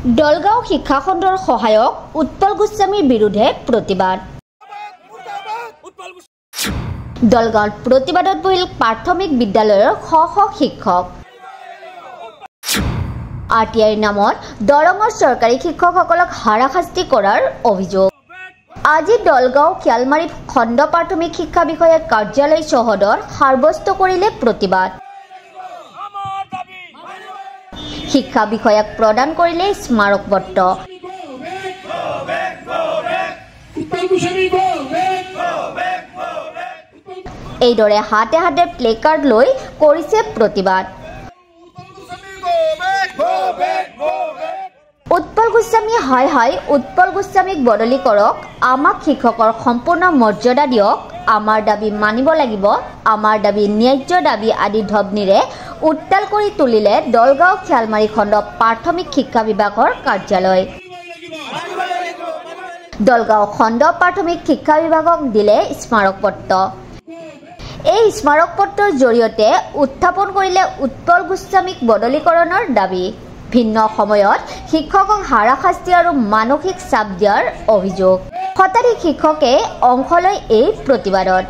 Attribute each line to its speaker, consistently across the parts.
Speaker 1: দলগাঁও শিক্ষাখণ্ডৰ সহায়ক উৎপল গোস্বামীৰ বিৰুদ্ধে প্ৰতিবাদ। দলগাঁৱত প্ৰতিবাদত বহিল প্ৰাথমিক বিদ্যালয়ৰ শ শ শিক্ষক। RTIৰ নামত দৰঙৰ চৰকাৰী শিক্ষকসকলক হাৰাশাস্তি কৰাৰ অভিযোগ। আজি দলগাঁও খিয়ালমাৰী খণ্ড প্ৰাথমিক শিক্ষা বিষয়াৰ কাৰ্যালয় চৌহদত সাব্যস্ত কৰিলে প্ৰতিবাদ। শিক্ষা বিষয়াক প্ৰদান কৰিলে স্মাৰক পত্ৰ। এইদৰে হাতে হাতে প্লে কাৰ্ড লৈ কৰিছে প্ৰতিবাদ। উৎপল গোস্বামী হাই হাই উৎপল গোস্বামীক বদলি কৰক, আমাক শিক্ষকৰ সম্পূৰ্ণ মৰ্যাদা দিয়ক, আমাৰ দাবী মানিব লাগিব, আমাৰ দাবী ন্যায্য দাবী আদি ধ্বনিৰে উত্তাল কৰি তুলিলে দলগাঁও খিয়ালমাৰী খণ্ড প্ৰাথমিক শিক্ষা বিভাগৰ কাৰ্যালয়। দলগাঁও খণ্ড প্ৰাথমিক শিক্ষা বিভাগক দিলে স্মাৰক পত্ৰ। এই স্মাৰক পত্ৰৰ জৰিয়তে উত্থাপন কৰিলে উৎপল গোস্বামীক বদলীকৰণৰ দাবী। ভিন্ন সময়ত শিক্ষকক হাৰাশাস্তি আৰু মানসিক চাপ দিয়াৰ অভিযোগ। শতাধিক শিক্ষকে অংশ লয় এই প্ৰতিবাদত।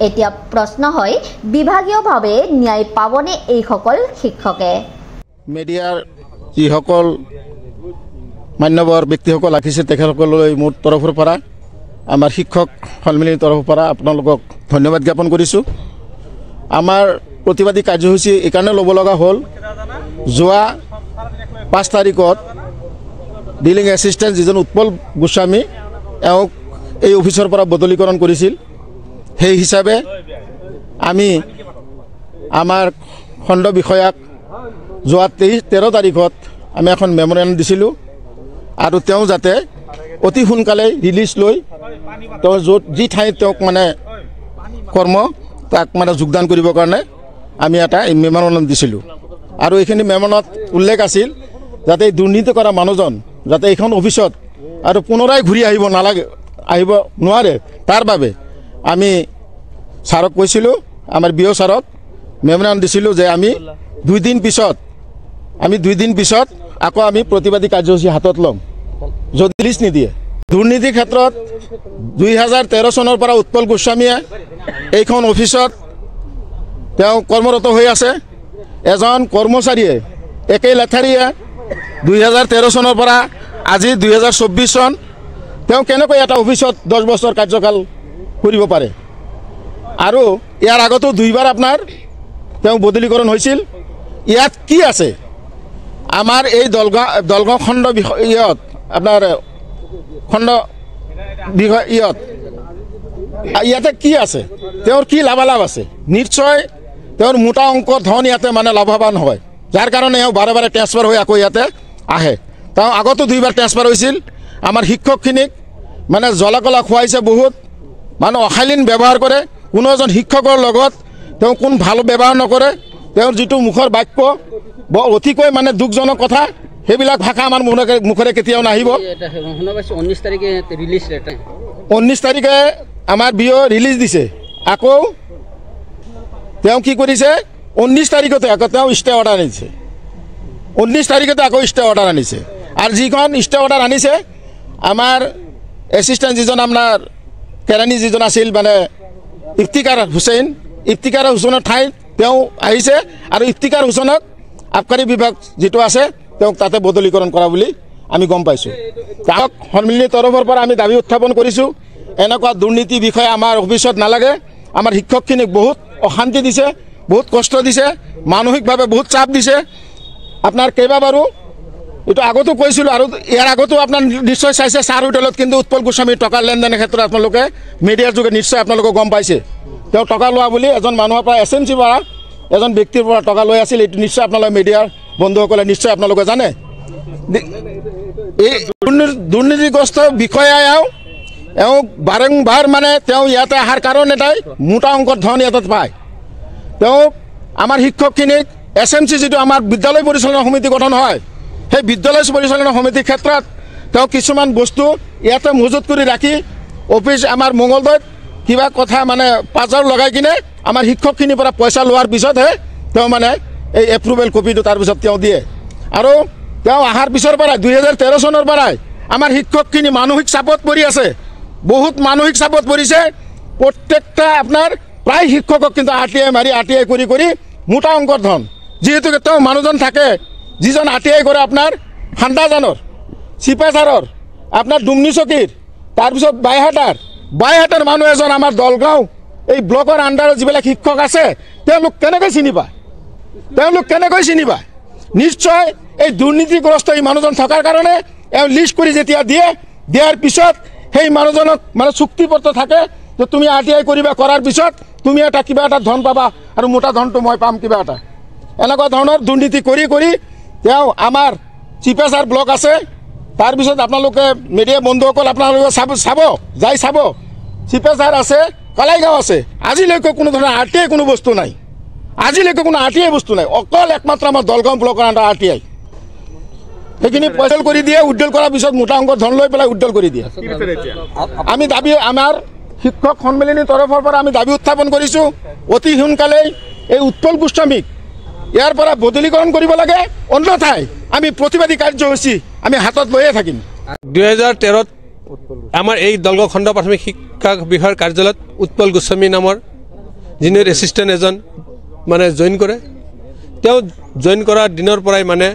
Speaker 1: এতিয়া প্ৰশ্ন হয়, বিভাগীয়ভাৱে ন্যায় পাবনে এইসকল শিক্ষকে?
Speaker 2: মিডিয়াৰ যিসকল মান্যবৰ ব্যক্তিসকল আহিছে তেখেতসকললৈ মোৰ তৰফৰ পৰা, আমাৰ শিক্ষক সন্মিলনীৰ তৰফৰ পৰা আপোনালোকক ধন্যবাদ জ্ঞাপন কৰিছোঁ। আমাৰ প্ৰতিবাদী কাৰ্যসূচী এইকাৰণে ল'ব লগা হ'ল, যোৱা 5 তাৰিখত ডিলিং এছিষ্টেণ্ট যিজন উৎপল গোস্বামী, এওঁক এই অফিচৰ পৰা বদলীকৰণ কৰিছিল। সেই হিচাপে আমি আমাৰ খণ্ড বিষয়াক যোৱা 13 তাৰিখত আমি এখন মেমৰেণ্ডাম দিছিলোঁ আৰু তেওঁ যাতে অতি সোনকালে ৰিলিজ লৈ তেওঁ য'ত যি ঠাইত তেওঁক মানে কৰ্ম তাক মানে যোগদান কৰিবৰ কাৰণে আমি এটা মেমৰেণ্ডাম দিছিলোঁ। আৰু এইখিনি মেমনত উল্লেখ আছিল যাতে দুৰ্নীতি কৰা মানুহজন যাতে এইখন অফিচত আৰু পুনৰাই ঘূৰি আহিব নোৱাৰে, তাৰ বাবে আমি ছাৰক কৈছিলোঁ, আমাৰ বিঅ' ছাৰক মেমৰেণ্ডাম দিছিলোঁ যে আমি 2 দিন পিছত আকৌ আমি প্ৰতিবাদী কাৰ্যসূচী হাতত ল'ম যদি ৰিলিজ নিদিয়ে। দুৰ্নীতিৰ ক্ষেত্ৰত 2013 চনৰ পৰা উৎপল গোস্বামীয়ে এইখন অফিচত তেওঁ কৰ্মৰত হৈ আছে। এজন কৰ্মচাৰীয়ে একেই লেঠাৰীয়ে 2013 চনৰ পৰা আজি 2024 চন তেওঁ কেনেকৈ এটা অফিচত 10 বছৰ কাৰ্যকাল কৰিব পাৰে? আৰু ইয়াৰ আগতো 2বাৰ আপোনাৰ তেওঁ বদলীকৰণ হৈছিল। ইয়াত কি আছে? আমাৰ এই দলগাঁও খণ্ড বিষয়ত আপোনাৰ খণ্ড বিষয় ইয়াতে কি আছে? তেওঁৰ কি লাভালাভ আছে? নিশ্চয় তেওঁৰ মোটা অংকৰ ধন ইয়াতে মানে লাভৱান হয়, যাৰ কাৰণে এওঁ বাৰে বাৰে ট্ৰেন্সফাৰ হৈ আকৌ ইয়াতে আহে। তেওঁ আগতো 2বাৰ ট্ৰেন্সফাৰ হৈছিল। আমাৰ শিক্ষকখিনিক মানে জ্বলা-কলা খুৱাইছে, বহুত মানে অশালীন ব্যৱহাৰ কৰে। কোনো এজন শিক্ষকৰ লগত তেওঁ কোন ভাল ব্যৱহাৰ নকৰে। তেওঁৰ যিটো মুখৰ বাক্য বৰ অতিকৈ মানে দুখজনক কথা, সেইবিলাক ভাষা আমাৰ মুখৰে কেতিয়াও নাহিব। 19 তাৰিখে আমাৰ বিঅ' ৰিলিজ দিছে। আকৌ তেওঁ কি কৰিছে? 19 তাৰিখতে আকৌ তেওঁ ষ্টে অৰ্ডাৰ আনিছে। 19 তাৰিখতে আকৌ ষ্টে অৰ্ডাৰ আনিছে। আৰু যিখন ষ্টে অৰ্ডাৰ আনিছে, আমাৰ এছিষ্টেণ্ট যিজন আপোনাৰ কেৰাণী যিজন আছিল মানে ইফতিকাৰ হুছেইনৰ ঠাইত তেওঁ আহিছে আৰু ইফতিকাৰ হুছেইনক আবকাৰী বিভাগ যিটো আছে তেওঁক তাতে বদলীকৰণ কৰা বুলি আমি গম পাইছোঁ। তাক সন্মিলনীৰ তৰফৰ পৰা আমি দাবী উত্থাপন কৰিছোঁ, এনেকুৱা দুৰ্নীতি বিষয়ে আমাৰ অফিচত নালাগে। আমাৰ শিক্ষকখিনিক বহুত অশান্তি দিছে, বহুত কষ্ট দিছে, মানসিকভাৱে বহুত চাপ দিছে। আপোনাৰ কেইবাবাৰো এইটো আগতো কৈছিলোঁ, আৰু ইয়াৰ আগতো আপোনাৰ নিশ্চয় চাইছে চাৰ হোটেলত কিন্তু উৎপল গোস্বামীৰ টকাৰ লেনদেনৰ ক্ষেত্ৰত আপোনালোকে মিডিয়াৰ যোগে নিশ্চয় আপোনালোকে গম পাইছে। তেওঁ টকা লোৱা বুলি এজন মানুহৰ পৰা SMC পৰা এজন ব্যক্তিৰ পৰা টকা লৈ আছিল। এইটো নিশ্চয় আপোনালোকে মিডিয়াৰ বন্ধুসকলে নিশ্চয় আপোনালোকে জানে। এই দুৰ্নীতিগ্ৰস্ত বিষয়াই এওঁক বাৰম্বাৰ মানে তেওঁ ইয়াতে অহাৰ কাৰণ এটাই, মোটা অংকৰ ধন ইয়াতে পায়। তেওঁক আমাৰ শিক্ষকখিনিক SMC যিটো আমাৰ বিদ্যালয় পৰিচালনা সমিতি গঠন হয়, সেই বিদ্যালয় পৰিচালনা সমিতিৰ ক্ষেত্ৰত তেওঁ কিছুমান বস্তু ইয়াতে মজুত কৰি ৰাখি অফিচ আমাৰ মঙলদৈত কিবা কথা মানে পাজাৰ লগাই কিনে আমাৰ শিক্ষকখিনিৰ পৰা পইচা লোৱাৰ পিছতহে তেওঁ মানে এই এপ্ৰুভেল কপিটো তাৰপিছত তেওঁ দিয়ে আৰু তেওঁ অহাৰ পিছৰ পৰাই 2013 চনৰ পৰাই আমাৰ শিক্ষকখিনি মানসিক চাপত পৰি আছে বহুত মানসিক চাপত পৰিছে প্ৰত্যেকটা আপোনাৰ প্ৰায় শিক্ষকক কিন্তু RTI মাৰি RTI কৰি কৰি মোটা অংকৰ ধন যিহেতুকে তেওঁ মানুহজন থাকে যিজন RTI কৰে আপোনাৰ খান্দাজানৰ চিপাঝাৰৰ আপোনাৰ ডুমনি চকীৰ তাৰপিছত বাইহাটাৰ মানুহ এজন আমাৰ দলগাঁও এই ব্লকৰ আণ্ডাৰত যিবিলাক শিক্ষক আছে তেওঁলোক কেনেকৈ চিনি পায় নিশ্চয় এই দুৰ্নীতিগ্ৰস্ত এই মানুহজন থকাৰ কাৰণে এওঁ লিষ্ট কৰি যেতিয়া দিয়াৰ পিছত সেই মানুহজনক মানে চুক্তিপত্ৰ থাকে যে তুমি RTI কৰিবা কৰাৰ পিছত তুমি এটা কিবা এটা ধন পাবা আৰু মোটা ধনটো মই পাম কিবা এটা এনেকুৱা ধৰণৰ দুৰ্নীতি কৰি তেওঁ আমাৰ চিপাঝাৰ ব্লক আছে তাৰপিছত আপোনালোকে মিডিয়া বন্ধুসকল আপোনালোকে চাব চিপাঝাৰ আছে কালাইগাঁও আছে আজিলৈকে কোনো ধৰণৰ RTI কোনো বস্তু নাই আজিলৈকে কোনো RTI বস্তু নাই অকল একমাত্ৰ আমাৰ দলগাঁও ব্লকৰ আণ্ডাৰ RTI সেইখিনি পইচা কৰি দিয়ে উদ্যোগ কৰাৰ পিছত মোটা অংকৰ ধন লৈ পেলাই উদ্যোগ কৰি দিয়ে আমি দাবী আমাৰ শিক্ষক সন্মিলনীৰ তৰফৰ পৰা আমি দাবী উত্থাপন কৰিছোঁ অতি সোনকালে এই উৎপল গোস্বামীক ইয়াৰ পৰা বদলীকৰণ কৰিব লাগে অন্যথাই আমি প্ৰতিবাদী কাৰ্যসূচী আমি হাতত লৈয়ে থাকিম
Speaker 3: 2013 আমাৰ এই দলগাঁও খণ্ড প্ৰাথমিক শিক্ষা বিষয়ৰ কাৰ্যালয়ত উৎপল গোস্বামী নামৰ জুনিয়ৰ এছিষ্টেণ্ট এজন মানে জইন কৰে তেওঁ জইন কৰাৰ দিনৰ পৰাই মানে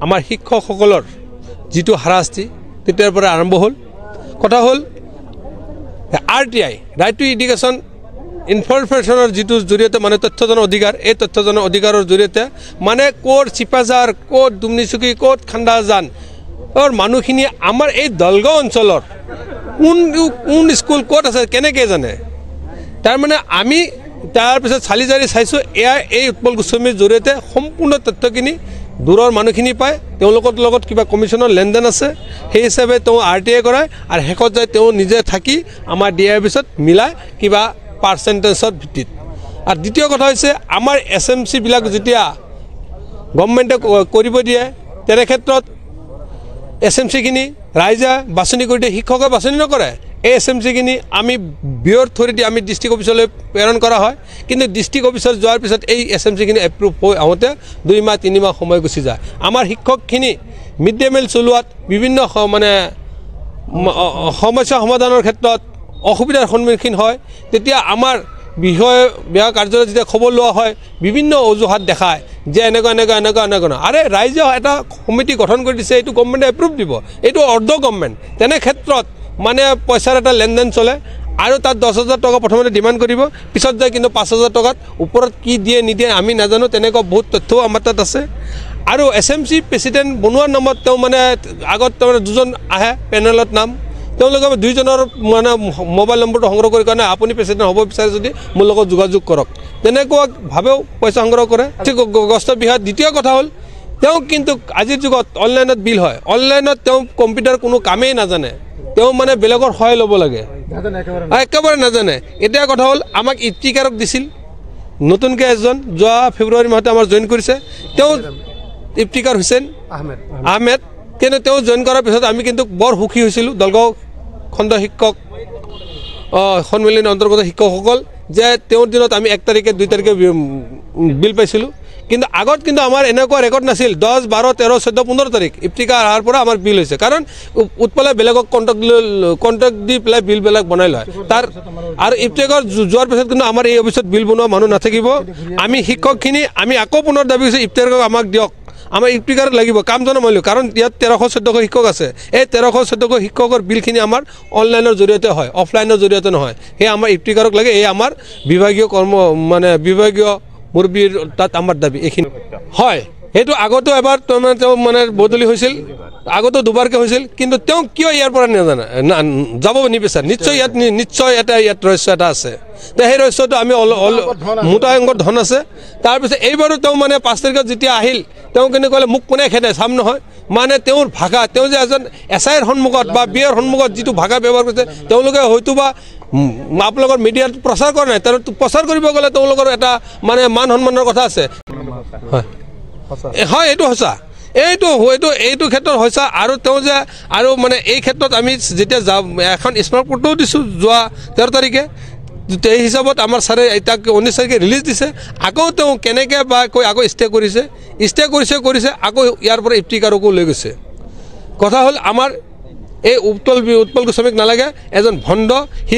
Speaker 3: আমাৰ শিক্ষকসকলৰ যিটো হাৰাশাস্তি তেতিয়াৰ পৰা আৰম্ভ হ'ল কথা হ'ল RTI ৰাইট টু এডুকেশ্যন ইনফৰমেশ্যনৰ যিটো জৰিয়তে মানে তথ্য জনাৰ অধিকাৰ এই তথ্য জনাৰ অধিকাৰৰ জৰিয়তে মানে ক'ত চিপাঝাৰ ক'ত ডুমনিচুকী ক'ত খান্দাজান মানুহখিনি আমাৰ এই দলগাঁও অঞ্চলৰ কোন স্কুল ক'ত আছে কেনেকৈ জানে তাৰমানে আমি তাৰপিছত চালি জাৰি চাইছোঁ এয়া এই উৎপল গোস্বামীৰ জৰিয়তে সম্পূৰ্ণ তথ্যখিনি দূৰৰ মানুহখিনি পায় তেওঁলোকৰ লগত কিবা কমিশ্যনৰ লেনদেন আছে সেই হিচাপে তেওঁ RTI কৰায় আৰু শেষত যায় তেওঁ নিজে থাকি আমাৰ দিয়াৰ পিছত মিলাই কিবা পাৰ্চেণ্টেজৰ ভিত্তিত আৰু দ্বিতীয় কথা হৈছে আমাৰ SMC বিলাক যেতিয়া গভৰ্ণমেণ্টে কৰিব দিয়ে তেনে ক্ষেত্ৰত SMC খিনি ৰাইজে বাছনি কৰি দিয়ে শিক্ষকে বাছনি নকৰে এই SMC খিনি আমি বিয়ৰ থৰিটি আমি ডিষ্ট্ৰিক্ট অফিচলৈ প্ৰেৰণ কৰা হয় কিন্তু ডিষ্ট্ৰিক্ট অফিচত যোৱাৰ পিছত এই SMC খিনি এপ্ৰুভ হৈ আহোঁতে 2 মাহ 3 মাহ সময় গুচি যায় আমাৰ শিক্ষকখিনি মিড ডে মিল চলোৱাত বিভিন্ন মানে সমস্যা সমাধানৰ ক্ষেত্ৰত অসুবিধাৰ সন্মুখীন হয় তেতিয়া আমাৰ বিভাগ কাৰ্যালয়ত যেতিয়া খবৰ লোৱা হয় বিভিন্ন অজুহাত দেখায় যে এনেকুৱা আৰে ৰাইজে এটা সমিতি গঠন কৰি দিছে এইটো গভৰ্ণমেণ্টে এপ্ৰুভ দিব এইটো অৰ্ধ গভৰ্ণমেণ্ট তেনে ক্ষেত্ৰত মানে পইচাৰ এটা লেনদেন চলে আৰু তাত 10,000 টকা প্ৰথমতে ডিমাণ্ড কৰিব পিছত যায় কিন্তু 5,000 টকাত ওপৰত কি দিয়ে নিদিয়ে আমি নাজানো তেনেকুৱা বহুত তথ্যও আমাৰ তাত আছে আৰু SMC প্ৰেচিডেণ্ট বনোৱাৰ নামত তেওঁ মানে আগত তাৰমানে দুজন আহে পেনেলত নাম তেওঁলোকে 2জনৰ মানে মোবাইল নম্বৰটো সংগ্ৰহ কৰি কাৰণে আপুনি প্ৰেচিডেণ্ট হ'ব বিচাৰে যদি মোৰ লগত যোগাযোগ কৰক তেনেকুৱাভাৱেও পইচা সংগ্ৰহ কৰে ঠিক গস্ত বিহাত দ্বিতীয় কথা হ'ল তেওঁ কিন্তু আজিৰ যুগত অনলাইনত বিল হয় অনলাইনত তেওঁ কম্পিউটাৰ কোনো কামেই নাজানে তেওঁ মানে বেলেগৰ সহায় ল'ব লাগে একেবাৰে নাজানে এতিয়া কথা হ'ল আমাক ইফতিকাৰক দিছিল নতুনকৈ এজন যোৱা ফেব্ৰুৱাৰী মাহতে আমাৰ জইন কৰিছে তেওঁ ইফতিকাৰ হুছেইন আহমেদ কিন্তু তেওঁ জইন কৰাৰ পিছত আমি কিন্তু বৰ সুখী হৈছিলোঁ দলগাঁও খণ্ড শিক্ষক সন্মিলনীৰ অন্তৰ্গত শিক্ষকসকল যে তেওঁৰ দিনত আমি 1 তাৰিখে 2 তাৰিখে বিল পাইছিলোঁ কিন্তু আগত কিন্তু আমাৰ এনেকুৱা ৰেকৰ্ড নাছিল 10, 12, 13, 14, 15 তাৰিখ ইফতিকাৰ অহাৰ পৰা আমাৰ বিল হৈছে কাৰণ উৎপলে বেলেগক কণ্টেক্ট দি পেলাই বিলবিলাক বনাই লয় তাৰ আৰু ইফতিকাৰ যোৱাৰ পিছত কিন্তু আমাৰ এই অফিচত বিল বনোৱা মানুহ নাথাকিব আমি শিক্ষকখিনি আমি আকৌ পুনৰ দাবী কৰিছোঁ ইফতিকাৰক আমাক দিয়ক আমাৰ ইফতিকাৰ লাগিব কাম জনামূল্য কাৰণ ইয়াত 1314 শিক্ষক আছে এই 1314 শিক্ষকৰ বিলখিনি আমাৰ অনলাইনৰ জৰিয়তে হয় অফলাইনৰ জৰিয়তে নহয় সেই আমাৰ ইফতিকাৰক লাগে এই আমাৰ বিভাগীয় মানে বিভাগীয় মুৰব্বীৰ তাত আমাৰ দাবী এইখিনি হয় এইটো আগতো এবাৰ তেওঁ মানে বদলি হৈছিল আগতো দুবাৰকৈ হৈছিল কিন্তু তেওঁ কিয় ইয়াৰ পৰা নাজানে যাব নিবিচাৰে নিশ্চয় ইয়াত ৰহস্য এটা আছে সেই ৰহস্যটো আমি মোটা অংকৰ ধন আছে তাৰপিছত এইবাৰো তেওঁ মানে 5 তাৰিখত যেতিয়া আহিল তেওঁ কিন্তু ক'লে মোক কোনে খেদে চাম নহয় মানে তেওঁৰ ভাষা তেওঁ যে এজন SIৰ সন্মুখত বা বিয়াৰ সন্মুখত যিটো ভাষা ব্যৱহাৰ কৰিছে তেওঁলোকে হয়তো বা আপোনালোকৰ মিডিয়াত প্ৰচাৰ কৰা নাই তেওঁ প্ৰচাৰ কৰিব গ'লে তেওঁলোকৰ এটা মানে মান সন্মানৰ কথা আছে হয় এইটো সঁচা এইটো ক্ষেত্ৰত হৈছে আৰু তেওঁ যে আৰু মানে এই ক্ষেত্ৰত আমি যেতিয়া এখন স্মাৰক পত্ৰও দিছোঁ যোৱা 13 তাৰিখে এই হিচাপত আমাৰ ছাৰে তাক 19 তাৰিখে ৰিলিজ দিছে আকৌ তেওঁ কেনেকৈ বা কৈ আকৌ ষ্টে কৰিছে আকৌ ইয়াৰ পৰা ইফতিকাৰকো লৈ গৈছে কথা হ'ল আমাৰ এই উৎপল গোস্বামীক নালাগে এজন ভণ্ড সি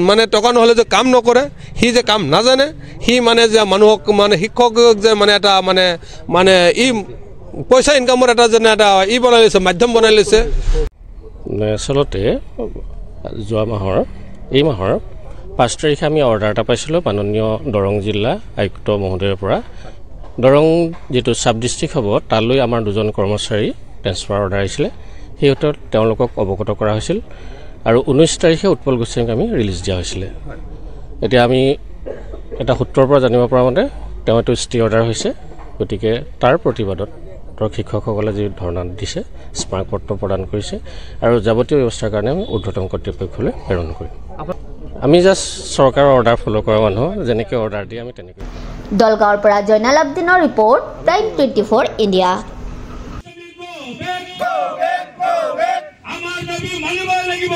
Speaker 3: মানে টকা নহ'লে যে কাম নকৰে সি যে কাম নাজানে সি মানে যে মানুহক মানে শিক্ষক যে মানে এটা মানে ই পইচা ইনকামৰ এটা যেনে এটা বনাই লৈছে মাধ্যম বনাই লৈছে
Speaker 4: আচলতে যোৱা এই মাহৰ 5 তাৰিখে আমি অৰ্ডাৰ এটা পাইছিলোঁ মাননীয় দৰং জিলা আয়ুক্ত মহোদয়ৰ পৰা দৰং যেটো সাব ডিস্ট্ৰিক্ট হ'ব তালৈ আমাৰ দুজন কৰ্মচাৰী ট্ৰান্সফাৰ অৰ্ডাৰ আহিছিলে সেইহতৰ তেওঁলোকক অৱগত কৰা হৈছিল আৰু 19 তাৰিখে উৎপল গোস্বামীক আমি ৰিলিজ দিয়া হৈছিল এতিয়া আমি এটা সূত্ৰৰ পৰা জানিব পৰা মতে তেওঁটো ষ্টে অৰ্ডাৰ হৈছে গতিকে তাৰ প্ৰতিবাদত শিক্ষকসকলে যি ধৰ্ণা দিছে স্মাৰকপত্ৰ প্ৰদান কৰিছে আৰু যাৱতীয় ব্যৱস্থাৰ কাৰণে আমি ঊৰ্ধ্বতম কৰ্তৃপক্ষলৈ প্ৰেৰণ কৰিম আমি জাষ্ট চৰকাৰৰ অৰ্ডাৰ ফলো কৰা মানুহ যেনেকৈ অৰ্ডাৰ দিয়ে আমি তেনেকৈ
Speaker 1: দলগাঁৱৰ পৰা জয়নাল আব্দিনৰ ৰিপৰ্ট প্ৰাইম 24 ইণ্ডিয়া
Speaker 5: আমাৰ দাবী মানিব লাগিব